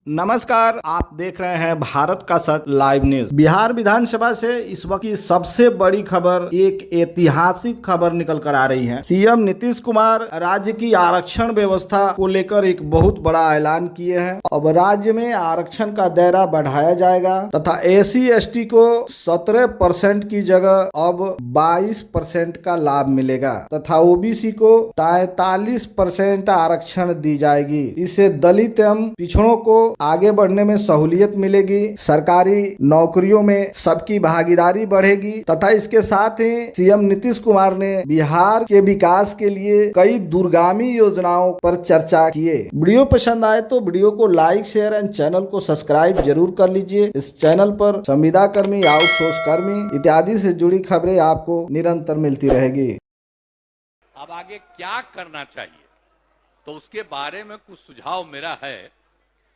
नमस्कार, आप देख रहे हैं भारत का सच लाइव न्यूज। बिहार विधानसभा से इस वक्त की सबसे बड़ी खबर, एक ऐतिहासिक खबर निकल कर आ रही है। सीएम नीतीश कुमार राज्य की आरक्षण व्यवस्था को लेकर एक बहुत बड़ा ऐलान किए हैं। अब राज्य में आरक्षण का दायरा बढ़ाया जाएगा तथा SC/ST को 17% की जगह अब 22% का लाभ मिलेगा तथा OBC को 43% आरक्षण दी जाएगी। इससे दलित एवं पिछड़ों को आगे बढ़ने में सहूलियत मिलेगी, सरकारी नौकरियों में सबकी भागीदारी बढ़ेगी तथा इसके साथ ही सीएम नीतीश कुमार ने बिहार के विकास के लिए कई दूरगामी योजनाओं पर चर्चा किए। वीडियो पसंद आए तो वीडियो को लाइक, शेयर एंड चैनल को सब्सक्राइब जरूर कर लीजिए। इस चैनल पर संविदा कर्मी, आउटसोर्स कर्मी इत्यादि से जुड़ी खबरें आपको निरंतर मिलती रहेगी। अब आगे क्या करना चाहिए, तो उसके बारे में कुछ सुझाव मेरा है।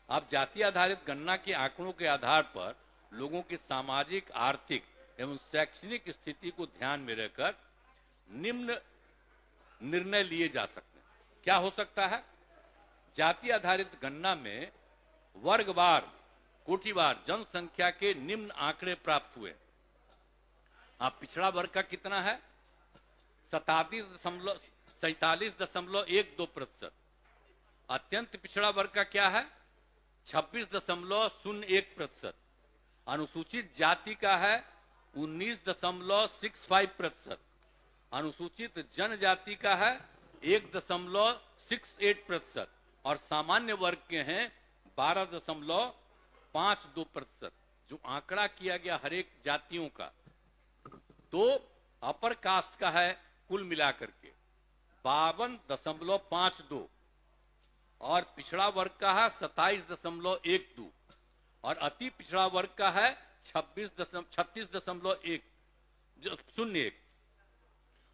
अब जाति आधारित गणना के आंकड़ों के आधार पर लोगों की सामाजिक, आर्थिक एवं शैक्षणिक स्थिति को ध्यान में रखकर निम्न निर्णय लिए जा सकते हैं। क्या हो सकता है? जाति आधारित गणना में वर्गवार, कोटिवार जनसंख्या के निम्न आंकड़े प्राप्त हुए। अब पिछड़ा वर्ग का कितना है? 47.12%। अत्यंत पिछड़ा वर्ग का क्या है? 26.01%। अनुसूचित जाति का है 19.65%। अनुसूचित जनजाति का है 1.68% और सामान्य वर्ग के हैं 12.52%। जो आंकड़ा किया गया हर एक जातियों का, तो अपर कास्ट का है कुल मिलाकर के 52.52 और पिछड़ा वर्ग का है 27.12 और अति पिछड़ा वर्ग का है 36.01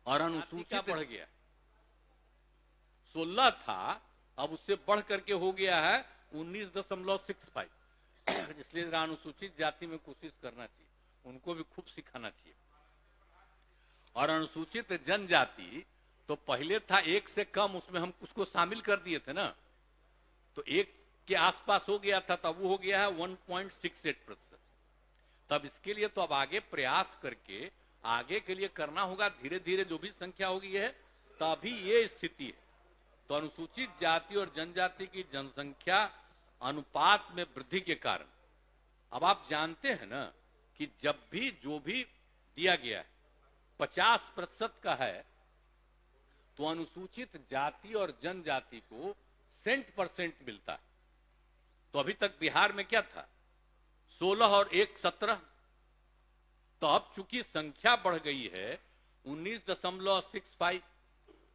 और अनुसूचित बढ़ गया। 16 था, अब उससे बढ़ करके हो गया है 19.65। इसलिए अनुसूचित जाति में कोशिश करना चाहिए, उनको भी खूब सिखाना चाहिए। और अनुसूचित जनजाति तो पहले था 1 से कम, उसमें हम उसको शामिल कर दिए थे ना, तो 1 के आसपास हो गया था, तब वो हो गया है 1.68%। तब इसके लिए तो अब आगे प्रयास करके आगे के लिए करना होगा। धीरे धीरे जो भी संख्या होगी है, तभी ये स्थिति है। तो अनुसूचित जाति और जनजाति की जनसंख्या अनुपात में वृद्धि के कारण अब आप जानते हैं ना कि जब भी जो भी दिया गया है 50% का है, तो अनुसूचित जाति और जनजाति को 100% मिलता है। तो अभी तक बिहार में क्या था? 16 और 1 17। तो अब चूंकि संख्या बढ़ गई है 19.65,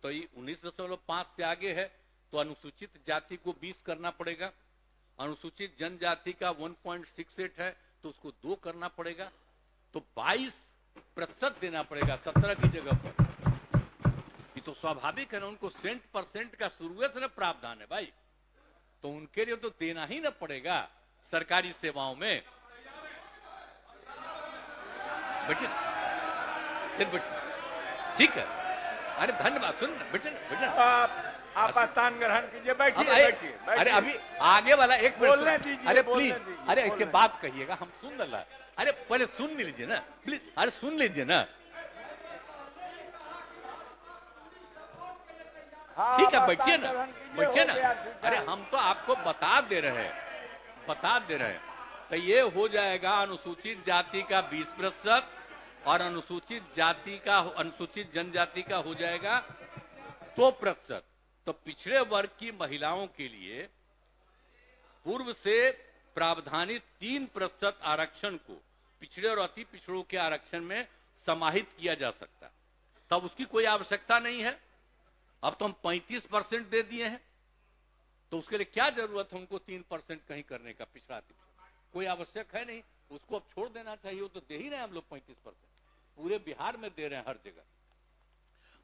तो ये 19.5 से आगे है, तो अनुसूचित जाति को 20 करना पड़ेगा। अनुसूचित जनजाति का 1.68 है, तो उसको 2 करना पड़ेगा, तो 22% देना पड़ेगा 17 की जगह पर। ये तो स्वाभाविक है ना, उनको 100% का शुरुआत से ना प्रावधान है भाई, तो उनके लिए तो देना ही ना पड़ेगा सरकारी सेवाओं में। बेटे ठीक है, अरे धन्यवाद। सुन बेटे आप स्थान ग्रहण कीजिए, बैठिए। अरे अभी आगे वाला एक बोलने मिनट, दीजिए, अरे बोलने प्लीज, दीजिए, अरे इसके बोलने बाद कहिएगा, हम सुन रहे। अरे पहले सुन लीजिए ना प्लीज, अरे सुन लीजिए ना। ठीक है, बैठिए ना, बैठिए ना। अरे हम तो आपको बता दे रहे हैं। तो ये हो जाएगा अनुसूचित जाति का 20% और अनुसूचित जनजाति का हो जाएगा 2%। तो पिछड़े वर्ग की महिलाओं के लिए पूर्व से प्रावधानित 3% आरक्षण को पिछड़े और अति पिछड़ों के आरक्षण में समाहित किया जा सकता है। तब उसकी कोई आवश्यकता नहीं है। अब तो हम 35% दे दिए हैं, तो उसके लिए क्या जरूरत है उनको 3% कहीं करने का? पिछड़ा कोई आवश्यक है नहीं, उसको अब छोड़ देना चाहिए। वो तो दे ही रहे हैं हम लोग 35%, पूरे बिहार में दे रहे हैं हर जगह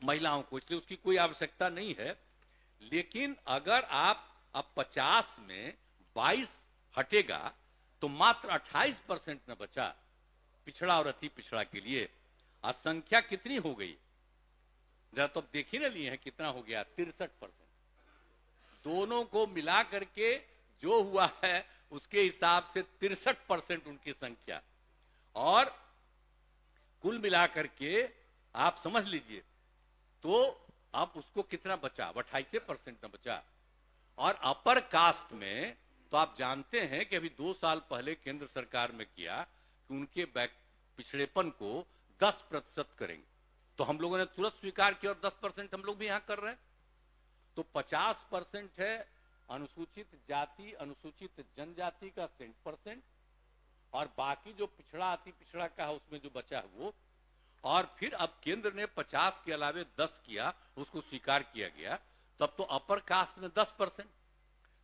महिलाओं को, इसलिए उसकी कोई आवश्यकता नहीं है। लेकिन अगर आप अब 50 में 22 हटेगा तो मात्र 28% न बचा पिछड़ा और अति पिछड़ा के लिए। संख्या कितनी हो गई जरा तो देख ही ना लिए हैं, कितना हो गया? 63%। दोनों को मिला करके जो हुआ है उसके हिसाब से 63% उनकी संख्या, और कुल मिलाकर के आप समझ लीजिए तो अब उसको कितना बचा, 28% न बचा। और अपर कास्ट में तो आप जानते हैं कि अभी 2 साल पहले केंद्र सरकार में किया कि उनके पिछड़ेपन को 10% करेंगे, तो हम लोगों ने तुरंत स्वीकार किया और 10% हम लोग भी यहां कर रहे हैं। तो 50% है अनुसूचित जाति अनुसूचित जनजाति का 60%, और बाकी जो पिछड़ा अति पिछड़ा का है उसमें जो बचा है वो, और फिर अब केंद्र ने 50 के अलावे 10 किया, उसको स्वीकार किया गया, तब तो अपर कास्ट में 10%।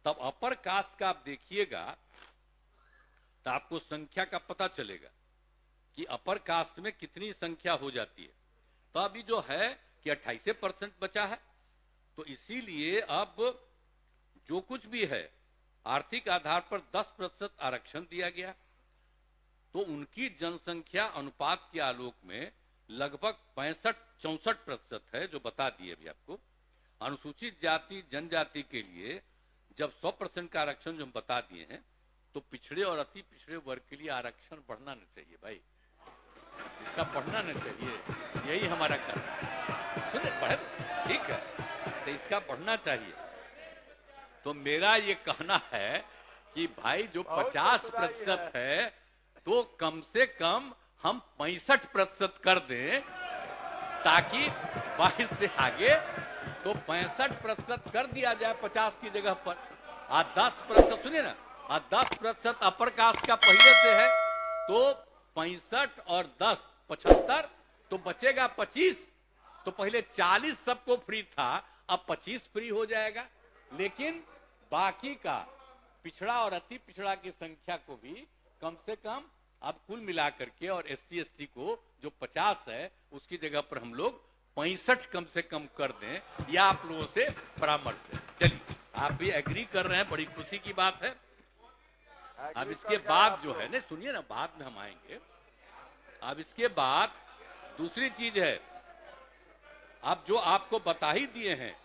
तब अपर कास्ट का आप देखिएगा तो आपको संख्या का पता चलेगा कि अपर कास्ट में कितनी संख्या हो जाती है। तो अभी जो है कि 28% बचा है, तो इसीलिए अब जो कुछ भी है आर्थिक आधार पर 10% आरक्षण दिया गया, तो उनकी जनसंख्या अनुपात के आलोक में लगभग 65-64% है, जो बता दिए अभी आपको। अनुसूचित जाति जनजाति के लिए जब 100% का आरक्षण जो हम बता दिए हैं, तो पिछड़े और अति पिछड़े वर्ग के लिए आरक्षण बढ़ना नहीं चाहिए भाई, इसका बढ़ना नहीं चाहिए, यही हमारा कहना। सुने बढ़े ठीक है, तो इसका बढ़ना चाहिए। तो मेरा ये कहना है कि भाई जो 50% है तो कम से कम हम 65% कर दें, ताकि 22 से आगे तो 65% कर दिया जाए 50 की जगह पर। 10% सुनिए ना, 10% अपर कास्ट का पहले से है, तो 65 और 10 75, तो बचेगा 25। तो पहले 40 सबको फ्री था, अब 25 फ्री हो जाएगा, लेकिन बाकी का पिछड़ा और अति पिछड़ा की संख्या को भी कम से कम अब कुल मिलाकर के, और SC ST को जो 50 है उसकी जगह पर हम लोग 65 कम से कम कर दें, या आप लोगों से परामर्श है। चलिए आप भी एग्री कर रहे हैं, बड़ी खुशी की बात है। अब इसके बाद जो है ना, सुनिए ना, बाद में हम आएंगे। अब इसके बाद दूसरी चीज है, अब जो आपको बता ही दिए हैं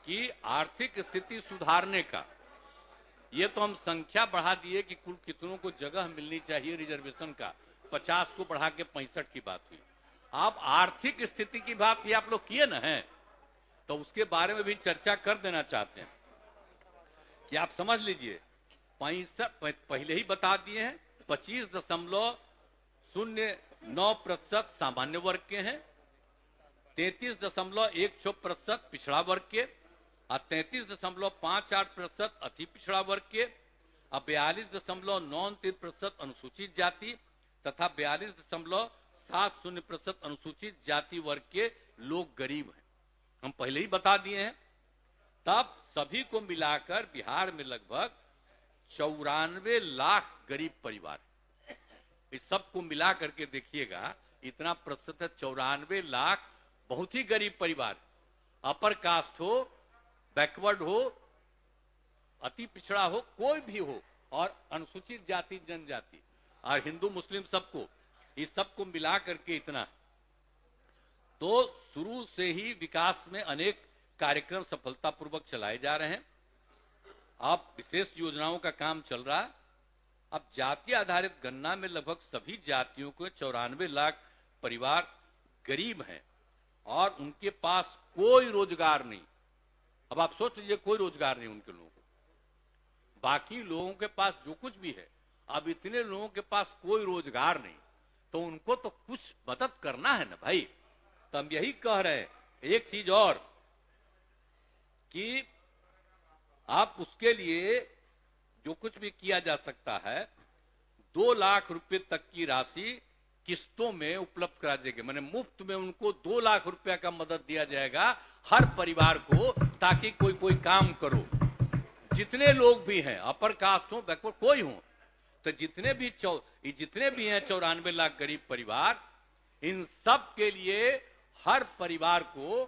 कि आर्थिक स्थिति सुधारने का, ये तो हम संख्या बढ़ा दिए कि कुल कितनों को जगह मिलनी चाहिए रिजर्वेशन का, 50 को बढ़ा के 65 की बात हुई। आप आर्थिक स्थिति की बात ही आप लोग किए ना है, तो उसके बारे में भी चर्चा कर देना चाहते हैं कि आप समझ लीजिए 65 पहले ही बता दिए हैं, 25.09% सामान्य वर्ग के हैं, 33.16% पिछड़ा वर्ग के, और 33.58% अति पिछड़ा वर्ग के, और 42.93% अनुसूचित जाति तथा 42.70% अनुसूचित जाति वर्ग के लोग गरीब हैं, हम पहले ही बता दिए हैं। तब सभी को मिलाकर बिहार में लगभग 94 लाख गरीब परिवार है। इस सब को मिला करके देखिएगा, इतना प्रतिशत है, 94 लाख बहुत ही गरीब परिवार, अपर कास्ट हो, बैकवर्ड हो, अति पिछड़ा हो, कोई भी हो, और अनुसूचित जाति जनजाति और हिंदू मुस्लिम सबको, इस सबको मिला करके इतना। तो शुरू से ही विकास में अनेक कार्यक्रम सफलतापूर्वक चलाए जा रहे हैं। अब विशेष योजनाओं का काम चल रहा है। अब जाति आधारित गणना में लगभग सभी जातियों को 94 लाख परिवार गरीब हैं और उनके पास कोई रोजगार नहीं। अब आप सोच लीजिए, कोई रोजगार नहीं उनके लोगों को, बाकी लोगों के पास जो कुछ भी है, अब इतने लोगों के पास कोई रोजगार नहीं, तो उनको तो कुछ मदद करना है ना भाई। तो हम यही कह रहे हैं। एक चीज और कि आप उसके लिए जो कुछ भी किया जा सकता है, 2 लाख रुपए तक की राशि किस्तों में उपलब्ध करा देंगे, मैंने मुफ्त में उनको 2 लाख रुपया का मदद दिया जाएगा हर परिवार को, ताकि कोई कोई काम करो। जितने लोग भी हैं, अपर कास्ट हो, बैकवर्ड कोई हो, तो जितने भी हैं 94 लाख गरीब परिवार, इन सब के लिए हर परिवार को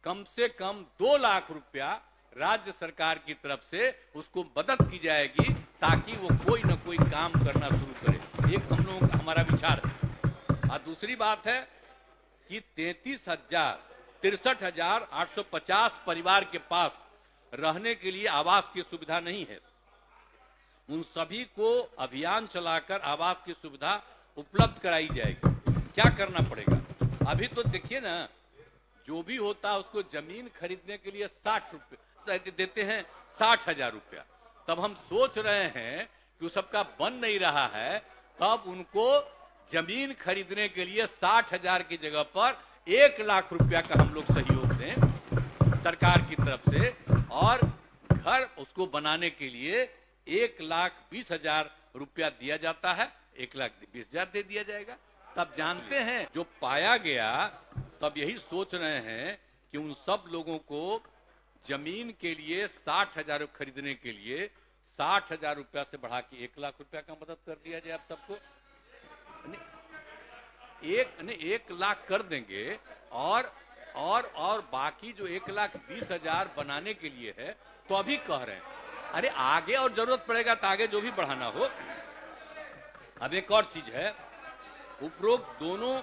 कम से कम 2 लाख रुपया राज्य सरकार की तरफ से उसको मदद की जाएगी, ताकि वो कोई ना कोई काम करना शुरू करे। एक हम लोगों का हमारा विचार है। और दूसरी बात है कि 63,850 परिवार के पास रहने के लिए आवास की सुविधा नहीं है। उन सभी को अभियान चलाकर आवास की सुविधा उपलब्ध कराई जाएगी। क्या करना पड़ेगा? अभी तो देखिए ना, जो भी होता है उसको जमीन खरीदने के लिए 60 रुपये देते हैं, 60,000 रुपया। तब हम सोच रहे हैं कि वो सबका बन नहीं रहा है, तब उनको जमीन खरीदने के लिए 60,000 की जगह पर 1 लाख रुपया का हम लोग सहयोग दें सरकार की तरफ से, और घर उसको बनाने के लिए 1,20,000 रुपया दिया जाता है, 1,20,000 दे दिया जाएगा। तब जानते हैं जो पाया गया, तब यही सोच रहे हैं कि उन सब लोगों को जमीन के लिए 60,000 खरीदने के लिए 60,000 रुपया से बढ़ा के 1 लाख रुपया का मदद कर दिया जाए। आप सबको 1 लाख कर देंगे, और बाकी जो 1,20,000 बनाने के लिए है, तो अभी कह रहे हैं अरे आगे और जरूरत पड़ेगा तो आगे जो भी बढ़ाना हो। अब एक और चीज है, उपरोक्त दोनों,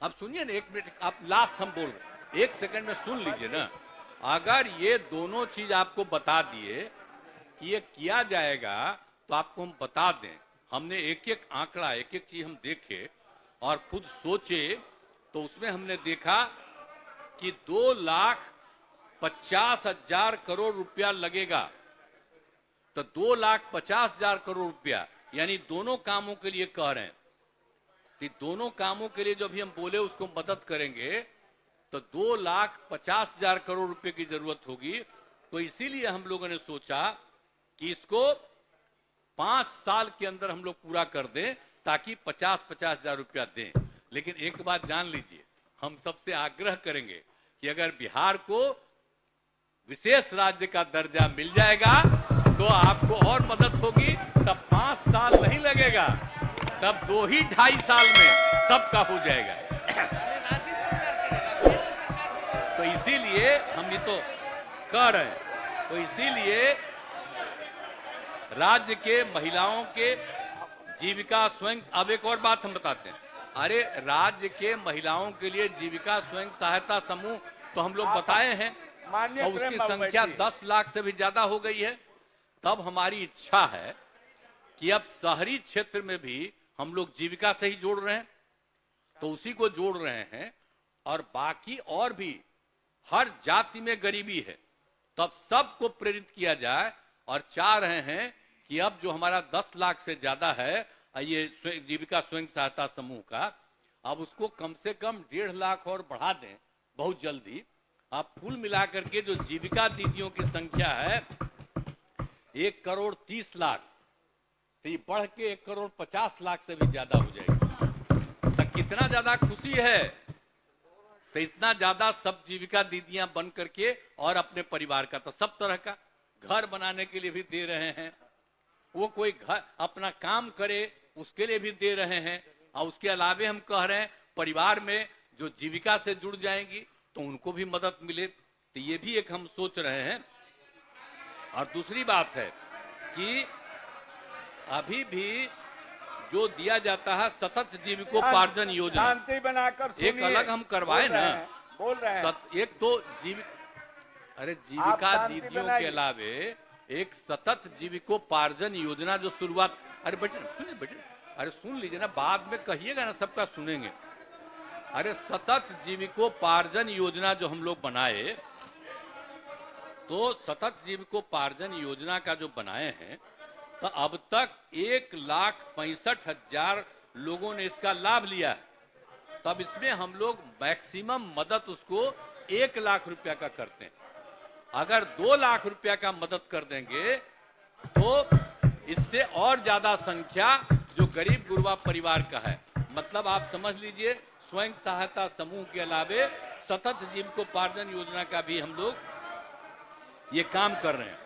अब सुनिए ना, 1 मिनट, आप लास्ट हम बोल रहे, 1 सेकंड में सुन लीजिए ना। अगर ये दोनों चीज आपको बता दिए कि ये किया जाएगा, तो आपको हम बता दें, हमने एक एक आंकड़ा, एक एक चीज हम देखे और खुद सोचे, तो उसमें हमने देखा कि 2,50,000 करोड़ रुपया लगेगा। तो 2,50,000 करोड़ रुपया, यानी दोनों कामों के लिए कह रहे हैं, कि दोनों कामों के लिए जो भी हम बोले उसको मदद करेंगे, तो 2,50,000 करोड़ रुपए की जरूरत होगी। तो इसीलिए हम लोगों ने सोचा कि इसको 5 साल के अंदर हम लोग पूरा कर दें, ताकि 50,000 रुपया दें। लेकिन एक बात जान लीजिए, हम सबसे आग्रह करेंगे कि अगर बिहार को विशेष राज्य का दर्जा मिल जाएगा तो आपको और मदद होगी। तब 5 साल नहीं लगेगा, तब 2-2.5 साल में सबका हो जाएगा। तो इसीलिए हम ये तो कह रहे हैं, तो इसीलिए राज्य के महिलाओं के जीविका स्वयं, अब एक और बात हम बताते हैं, अरे राज्य के महिलाओं के लिए जीविका स्वयं सहायता समूह तो हम लोग बताए हैं, और उसकी संख्या 10 लाख से भी ज्यादा हो गई है। तब हमारी इच्छा है कि अब शहरी क्षेत्र में भी हम लोग जीविका से ही जोड़ रहे हैं, तो उसी को जोड़ रहे हैं। और बाकी और भी हर जाति में गरीबी है, तब सबको प्रेरित किया जाए, और चाह रहे हैं कि अब जो हमारा 10 लाख से ज्यादा है ये जीविका स्वयं सहायता समूह का, अब उसको कम से कम 1.5 लाख और बढ़ा दें बहुत जल्दी। आप कुल मिलाकर के जो जीविका दीदियों की संख्या है 1,30,00,000, तो ये बढ़ के 1,50,00,000 से भी ज्यादा हो जाएगी। तो कितना ज्यादा खुशी है, तो इतना ज्यादा सब जीविका दीदियां बन करके और अपने परिवार का, तो सब तरह का घर बनाने के लिए भी दे रहे हैं, वो कोई घर अपना काम करे उसके लिए भी दे रहे हैं, और उसके अलावे हम कह रहे हैं परिवार में जो जीविका से जुड़ जाएंगी तो उनको भी मदद मिले। तो ये भी एक हम सोच रहे हैं। और दूसरी बात है कि अभी भी जो दिया जाता है सतत जीविकोपार्जन योजना, शांति बनाकर एक अलग हम करवाए ना, बोल रहे हैं। एक तो जीविका दीदियों के अलावे एक सतत जीविकोपार्जन योजना जो शुरुआत, अरे बेटे अरे सुन लीजिए ना, बाद में कहिएगा ना, सबका सुनेंगे। अरे सतत जीविकोपार्जन योजना जो हम लोग बनाए, तो सतत जीविकोपार्जन योजना का जो बनाए हैं, तो अब तक 1,65,000 लोगों ने इसका लाभ लिया है। तब इसमें हम लोग मैक्सिमम मदद उसको 1 लाख रुपया का करते हैं। अगर 2 लाख रुपया का मदद कर देंगे तो इससे और ज्यादा संख्या जो गरीब गुरबा परिवार का है, मतलब आप समझ लीजिए स्वयं सहायता समूह के अलावे सतत जीविकोपार्जन योजना का भी हम लोग ये काम कर रहे हैं।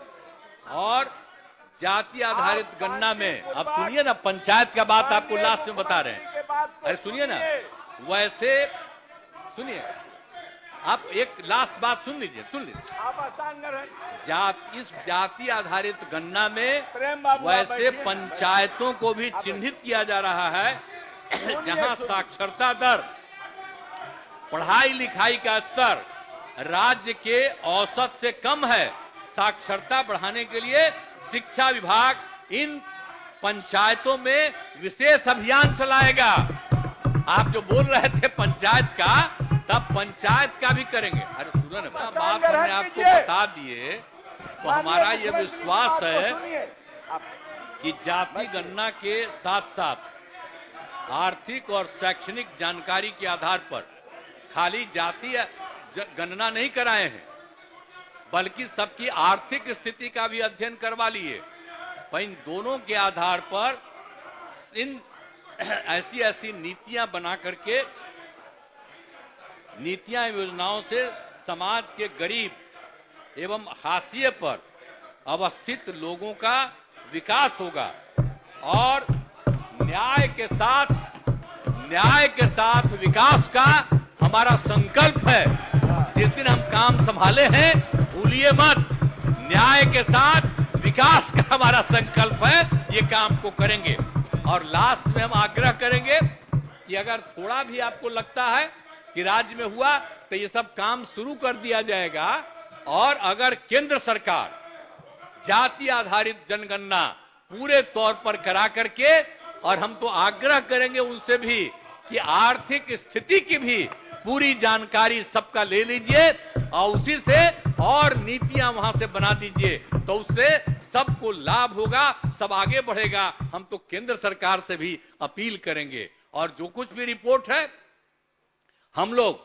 और जाति आधारित गणना में, अब सुनिए ना, पंचायत का बात आपको लास्ट में बता रहे हैं, अरे सुनिए ना, वैसे सुनिए, आप एक लास्ट बात सुन लीजिए, इस जाति आधारित गणना में वैसे पंचायतों को भी चिन्हित किया जा रहा है जहां साक्षरता दर, पढ़ाई लिखाई का स्तर राज्य के औसत से कम है। साक्षरता बढ़ाने के लिए शिक्षा विभाग इन पंचायतों में विशेष अभियान चलाएगा। आप जो बोल रहे थे पंचायत का, तब पंचायत का भी करेंगे। अरे सुनो ना, बात हमने आपको बता दिए तो हमारा ये विश्वास है कि जाति गणना के साथ साथ आर्थिक और शैक्षणिक जानकारी के आधार पर खाली जाति गणना नहीं कराए हैं, बल्कि सबकी आर्थिक स्थिति का भी अध्ययन करवा लिए। पर इन दोनों के आधार पर इन ऐसी ऐसी नीतियां बना करके, नीतियां योजनाओं से समाज के गरीब एवं हाशिए पर अवस्थित लोगों का विकास होगा। और न्याय के साथ विकास का हमारा संकल्प है। जिस दिन हम काम संभाले हैं, भूलिए मत, न्याय के साथ विकास का हमारा संकल्प है, ये काम को करेंगे। और लास्ट में हम आग्रह करेंगे कि अगर थोड़ा भी आपको लगता है कि राज्य में हुआ तो ये सब काम शुरू कर दिया जाएगा। और अगर केंद्र सरकार जाति आधारित जनगणना पूरे तौर पर करा करके, और हम तो आग्रह करेंगे उनसे भी कि आर्थिक स्थिति की भी पूरी जानकारी सबका ले लीजिए और उसी से और नीतियां वहां से बना दीजिए, तो उससे सबको लाभ होगा, सब आगे बढ़ेगा। हम तो केंद्र सरकार से भी अपील करेंगे। और जो कुछ भी रिपोर्ट है, हम लोग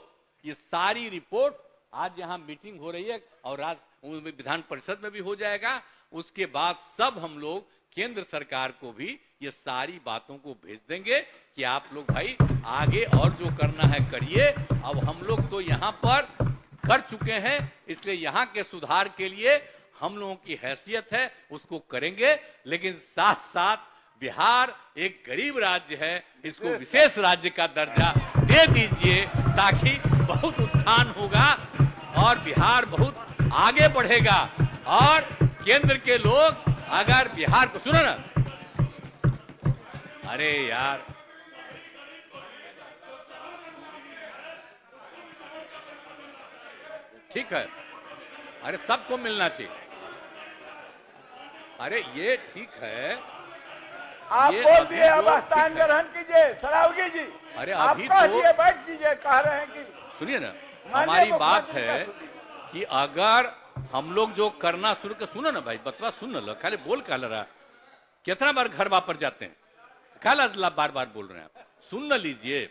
ये सारी रिपोर्ट, आज यहां मीटिंग हो रही है और विधान परिषद में भी हो जाएगा, उसके बाद सब हम लोग केंद्र सरकार को भी ये सारी बातों को भेज देंगे कि आप लोग भाई आगे और जो करना है करिए। अब हम लोग तो यहाँ पर कर चुके हैं, इसलिए यहाँ के सुधार के लिए हम लोगों की हैसियत है, उसको करेंगे। लेकिन साथ साथ बिहार एक गरीब राज्य है, इसको विशेष राज्य का दर्जा दे दीजिए, ताकि बहुत उत्थान होगा और बिहार बहुत आगे बढ़ेगा। और केंद्र के लोग अगर बिहार को, सुनो ना, अरे यार ठीक है, अरे सबको मिलना चाहिए। अरे ये ठीक है, आप बोल दिए, अब स्थान ग्रहण कीजिए सरावगी जी। अरे आप अभी कह तो दिए, बैठ कीजिए, कह रहे हैं कि सुनिए ना, हमारी बात है कि अगर हम लोग जो करना शुरू कर, सुनो ना भाई, बतवा सुन लो, खाली बोल कह रहा, कितना बार घर वापस जाते हैं, खाला बार बार बोल रहे हैं आप, सुन न लीजिए।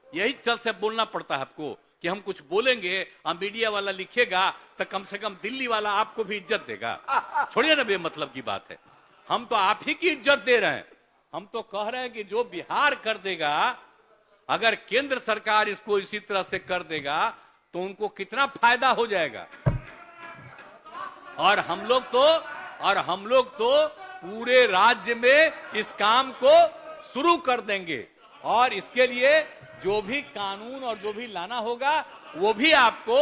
यही चल से बोलना पड़ता है आपको कि हम कुछ बोलेंगे, हम मीडिया वाला लिखेगा तो कम से कम दिल्ली वाला आपको भी इज्जत देगा। छोड़िए ना, बेमतलब की बात है, हम तो आप ही की इज्जत दे रहे हैं। हम तो कह रहे हैं कि जो बिहार कर देगा, अगर केंद्र सरकार इसको इसी तरह से कर देगा तो उनको कितना फायदा हो जाएगा। और हम लोग तो पूरे राज्य में इस काम को शुरू कर देंगे। और इसके लिए जो भी कानून और जो भी लाना होगा, वो भी आपको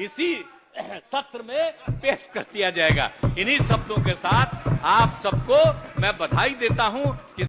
इसी सत्र में पेश कर दिया जाएगा। इन्हीं शब्दों के साथ आप सबको मैं बधाई देता हूं कि